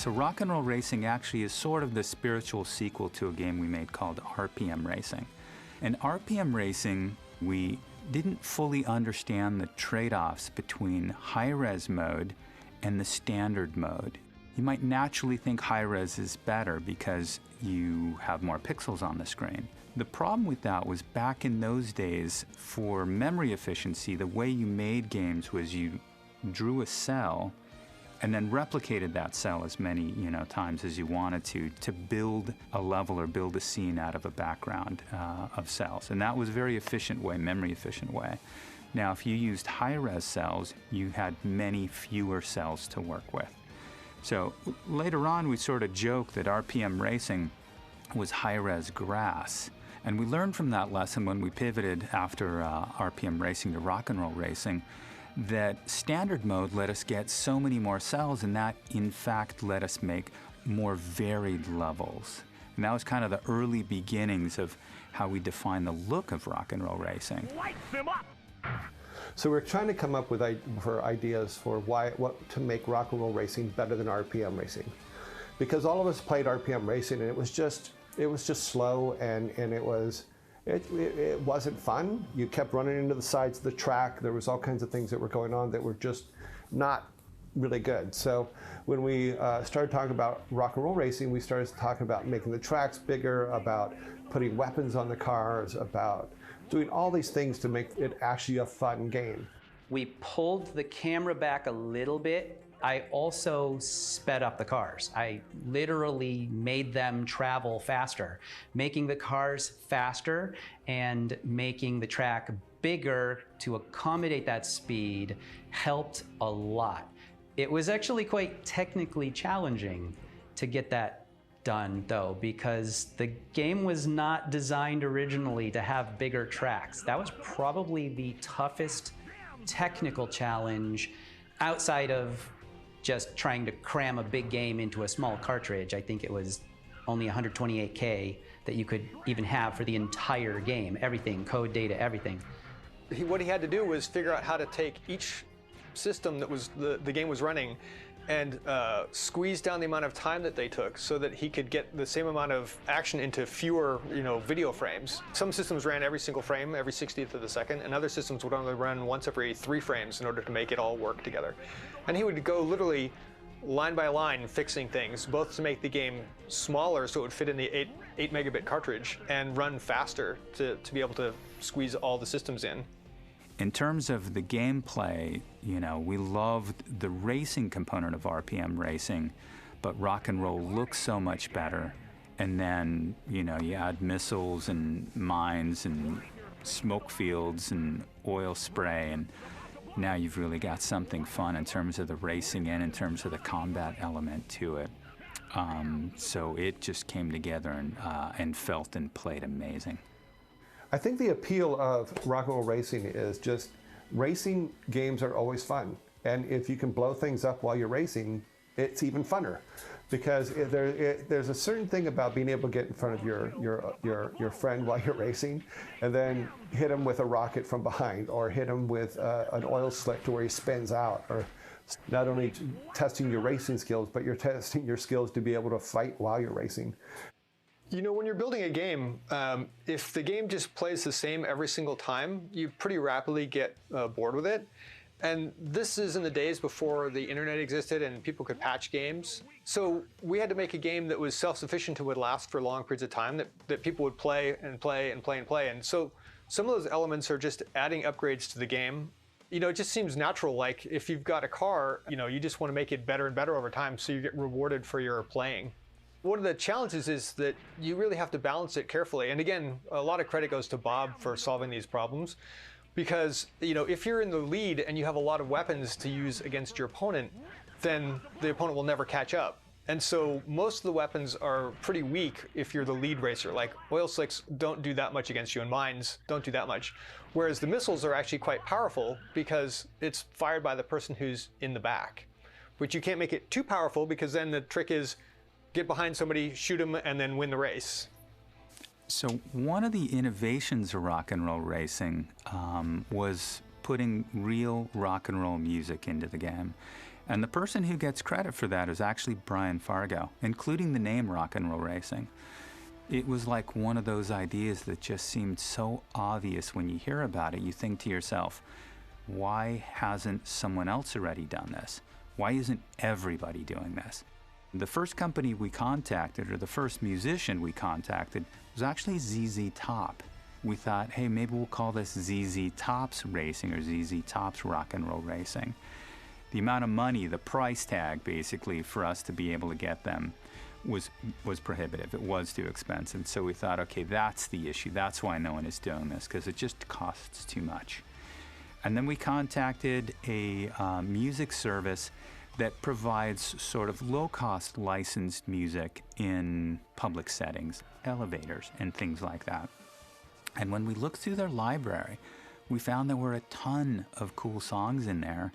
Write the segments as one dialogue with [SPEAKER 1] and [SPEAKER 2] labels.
[SPEAKER 1] So Rock and Roll Racing actually is sort of the spiritual sequel to a game we made called RPM Racing. In RPM Racing, we didn't fully understand the trade-offs between high-res mode and the standard mode. You might naturally think high-res is better because you have more pixels on the screen. The problem with that was back in those days, for memory efficiency, the way you made games was you drew a cell and then replicated that cell as many times as you wanted to build a level or build a scene out of a background of cells. And that was a very efficient way, memory efficient way. Now, if you used high-res cells, you had many fewer cells to work with. So later on, we sort of joked that RPM Racing was high-res grass. And we learned from that lesson when we pivoted after RPM Racing to Rock and Roll Racing that standard mode let us get so many more cells, and that in fact let us make more varied levels. And that was kind of the early beginnings of how we define the look of Rock and Roll Racing.
[SPEAKER 2] Lights them up!
[SPEAKER 3] So we're trying to come up with ideas for what to make Rock and Roll Racing better than RPM Racing, because all of us played RPM Racing and it was just slow and it wasn't fun. You kept running into the sides of the track. There was all kinds of things that were going on that were just not really good. So when we started talking about Rock and Roll Racing, we started talking about making the tracks bigger, about putting weapons on the cars, about doing all these things to make it actually a fun game.
[SPEAKER 4] We pulled the camera back a little bit. I also sped up the cars. I literally made them travel faster. Making the cars faster and making the track bigger to accommodate that speed helped a lot. It was actually quite technically challenging to get that done though, because the game was not designed originally to have bigger tracks. That was probably the toughest technical challenge outside of just trying to cram a big game into a small cartridge. I think it was only 128K that you could even have for the entire game. Everything, code, data, everything.
[SPEAKER 5] What he had to do was figure out how to take each system that was the game was running and squeeze down the amount of time that they took so that he could get the same amount of action into fewer video frames. Some systems ran every single frame, every 60th of a second, and other systems would only run once every 3 frames in order to make it all work together. And he would go literally line by line fixing things, both to make the game smaller so it would fit in the 8 megabit cartridge and run faster to be able to squeeze all the systems in.
[SPEAKER 1] In terms of the gameplay, we loved the racing component of RPM Racing, but Rock and Roll looks so much better. And then, you add missiles and mines and smoke fields and oil spray, and now you've really got something fun in terms of the racing and in terms of the combat element to it. So it just came together and felt and played amazing.
[SPEAKER 3] I think the appeal of Rock and Roll Racing is just racing games are always fun. And if you can blow things up while you're racing, it's even funner. Because there's a certain thing about being able to get in front of your friend while you're racing and then hit him with a rocket from behind or hit him with an oil slick to where he spins out. Or not only testing your racing skills, but you're testing your skills to be able to fight while you're racing.
[SPEAKER 5] When you're building a game, if the game just plays the same every single time, you pretty rapidly get bored with it. And this is in the days before the internet existed and people could patch games. So we had to make a game that was self-sufficient and would last for long periods of time, that people would play and play and play and play. And so some of those elements are just adding upgrades to the game. It just seems natural, like if you've got a car, you just want to make it better and better over time so you get rewarded for your playing. One of the challenges is that you really have to balance it carefully. And again, a lot of credit goes to Bob for solving these problems. Because if you're in the lead and you have a lot of weapons to use against your opponent, then the opponent will never catch up. And so most of the weapons are pretty weak if you're the lead racer. Like oil slicks don't do that much against you, and mines don't do that much. Whereas the missiles are actually quite powerful because it's fired by the person who's in the back. But you can't make it too powerful because then the trick is get behind somebody, shoot them, and then win the race.
[SPEAKER 1] So one of the innovations of Rock and Roll Racing was putting real rock and roll music into the game. And the person who gets credit for that is actually Brian Fargo, including the name Rock and Roll Racing. It was like one of those ideas that just seemed so obvious when you hear about it. You think to yourself, why hasn't someone else already done this? Why isn't everybody doing this? The first company we contacted, or the first musician we contacted, was actually ZZ Top. We thought, hey, maybe we'll call this ZZ Top's Racing or ZZ Top's Rock and Roll Racing. The amount of money, the price tag, basically, for us to be able to get them was prohibitive. It was too expensive. So we thought, okay, that's the issue. That's why no one is doing this, because it just costs too much. And then we contacted a music service that provides sort of low-cost licensed music in public settings, elevators and things like that. And when we looked through their library, we found there were a ton of cool songs in there.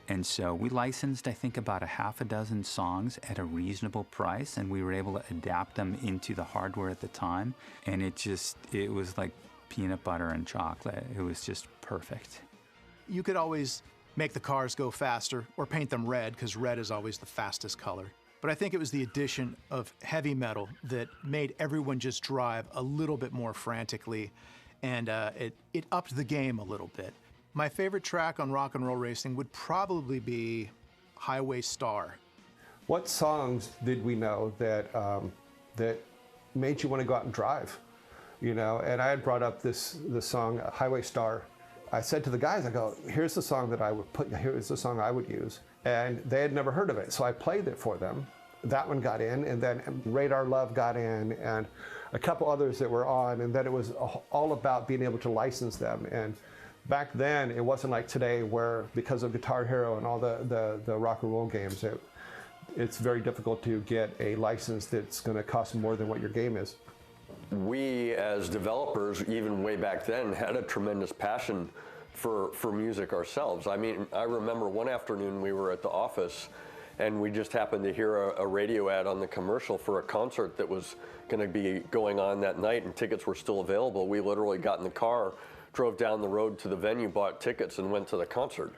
[SPEAKER 1] And so we licensed, I think, about a half a dozen songs at a reasonable price, and we were able to adapt them into the hardware at the time. And it was like peanut butter and chocolate. It was just perfect.
[SPEAKER 2] You could always make the cars go faster or paint them red, because red is always the fastest color. But I think it was the addition of heavy metal that made everyone just drive a little bit more frantically, and it upped the game a little bit. My favorite track on Rock and Roll Racing would probably be Highway Star.
[SPEAKER 3] What songs did we know that that made you want to go out and drive? You know, and I had brought up the song Highway Star. I said to the guys, I go, here's the song that I would put, here's the song I would use. And they had never heard of it, so I played it for them. That one got in, and then Radar Love got in, and a couple others that were on, and then it was all about being able to license them. And back then, it wasn't like today where, because of Guitar Hero and all the rock and roll games, it's very difficult to get a license that's going to cost more than what your game is.
[SPEAKER 6] We, as developers, even way back then, had a tremendous passion for music ourselves. I mean, I remember one afternoon we were at the office and we just happened to hear a radio ad on the commercial for a concert that was going to be going on that night, and tickets were still available. We literally got in the car, drove down the road to the venue, bought tickets, and went to the concert.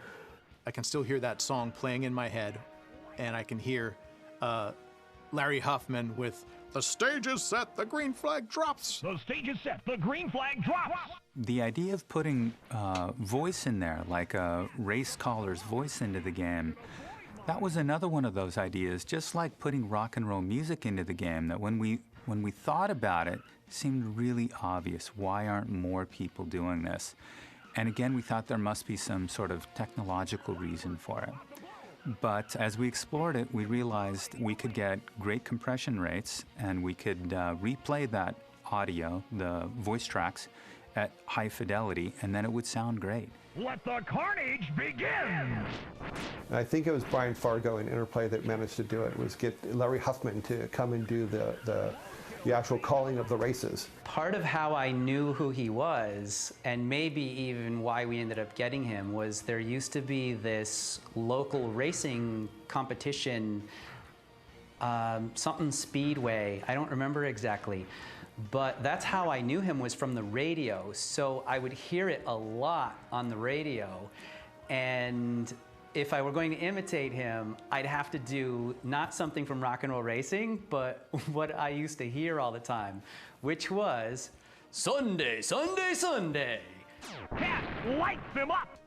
[SPEAKER 2] I can still hear that song playing in my head, and I can hear Larry Huffman with "The stage is set, the green flag drops."
[SPEAKER 7] The stage is set, the green flag drops.
[SPEAKER 1] The idea of putting voice in there, like a race caller's voice into the game, that was another one of those ideas, just like putting rock and roll music into the game, that when we thought about it, seemed really obvious. Why aren't more people doing this? And again, we thought there must be some sort of technological reason for it. But as we explored it, we realized we could get great compression rates, and we could replay that audio, the voice tracks, at high fidelity, and then it would sound great.
[SPEAKER 7] Let the carnage begin!
[SPEAKER 3] I think it was Brian Fargo in Interplay that managed to do it, was get Larry Huffman to come and do the actual calling of the races.
[SPEAKER 4] Part of how I knew who he was, and maybe even why we ended up getting him, was there used to be this local racing competition, something Speedway, I don't remember exactly. But that's how I knew him, was from the radio. So I would hear it a lot on the radio. And if I were going to imitate him, I'd have to do not something from Rock and Roll Racing, but what I used to hear all the time, which was, "Sunday, Sunday, Sunday."
[SPEAKER 7] Cast, light them up!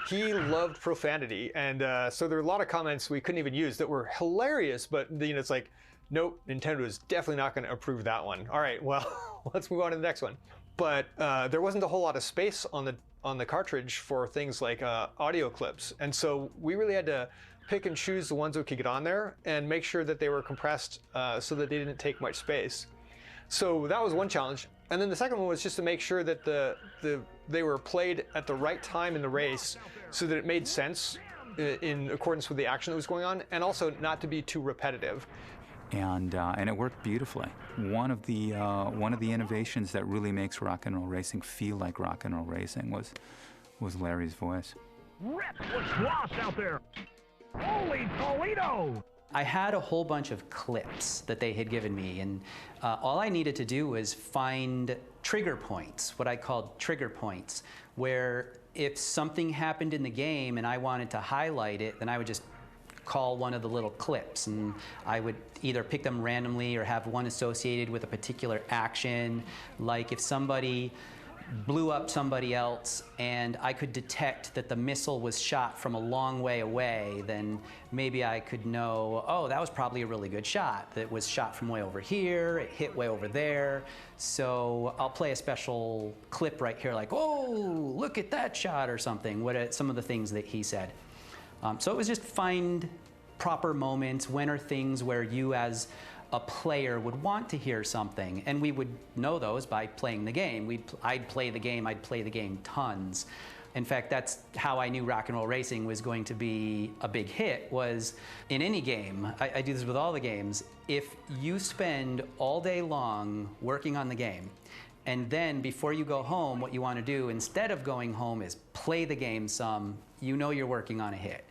[SPEAKER 5] He loved profanity, and so there were a lot of comments we couldn't even use that were hilarious, but it's like, nope, Nintendo is definitely not going to approve that one. All right, well, let's move on to the next one. But there wasn't a whole lot of space on the cartridge for things like audio clips, and so we really had to pick and choose the ones that we could get on there and make sure that they were compressed so that they didn't take much space. So that was one challenge. And then the second one was just to make sure that they were played at the right time in the race so that it made sense in accordance with the action that was going on, and also not to be too repetitive.
[SPEAKER 1] And it worked beautifully. One of the innovations that really makes rock and roll racing feel like rock and roll racing was Larry's voice.
[SPEAKER 7] Rip was lost out there. Holy Toledo!
[SPEAKER 4] I had a whole bunch of clips that they had given me, and all I needed to do was find trigger points, what I called trigger points, where if something happened in the game and I wanted to highlight it, then I would just call one of the little clips, and I would either pick them randomly or have one associated with a particular action. Like if somebody blew up somebody else and I could detect that the missile was shot from a long way away, then maybe I could know, oh, that was probably a really good shot. That was shot from way over here, it hit way over there. So I'll play a special clip right here like, oh, look at that shot or something, what are some of the things that he said. So it was just find proper moments, when are things where you as a player would want to hear something, and we would know those by playing the game. I'd play the game tons. In fact, that's how I knew Rock and Roll Racing was going to be a big hit, was in any game, I do this with all the games, if you spend all day long working on the game, and then before you go home, what you want to do instead of going home is play the game some, you know you're working on a hit.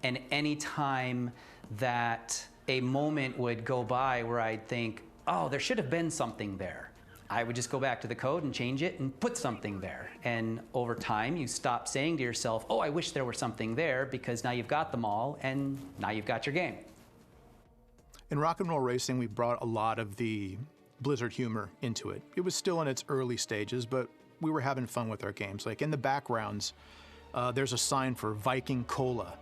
[SPEAKER 4] And any time that a moment would go by where I'd think, oh, there should have been something there, I would just go back to the code and change it and put something there. And over time, you stop saying to yourself, oh, I wish there were something there, because now you've got them all, and now you've got your game.
[SPEAKER 2] In Rock and Roll Racing, we brought a lot of the Blizzard humor into it. It was still in its early stages, but we were having fun with our games. Like in the backgrounds, there's a sign for Viking Cola.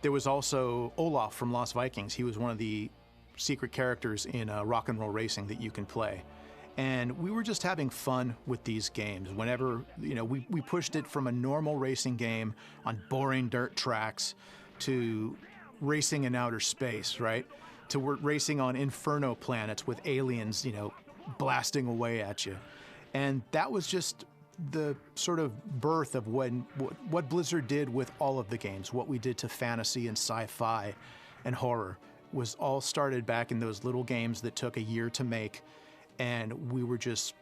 [SPEAKER 2] There was also Olaf from Lost Vikings. He was one of the secret characters in Rock and Roll Racing that you can play. And we were just having fun with these games. Whenever, we pushed it from a normal racing game on boring dirt tracks to racing in outer space, right? To racing on inferno planets with aliens, blasting away at you. And that was just the sort of birth of what Blizzard did with all of the games. What we did to fantasy and sci-fi and horror was all started back in those little games that took a year to make, and we were just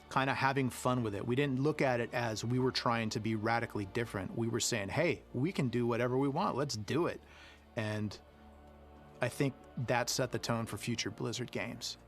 [SPEAKER 2] kind of having fun with it. We didn't look at it as we were trying to be radically different. We were saying, hey, we can do whatever we want, let's do it. And I think that set the tone for future Blizzard games.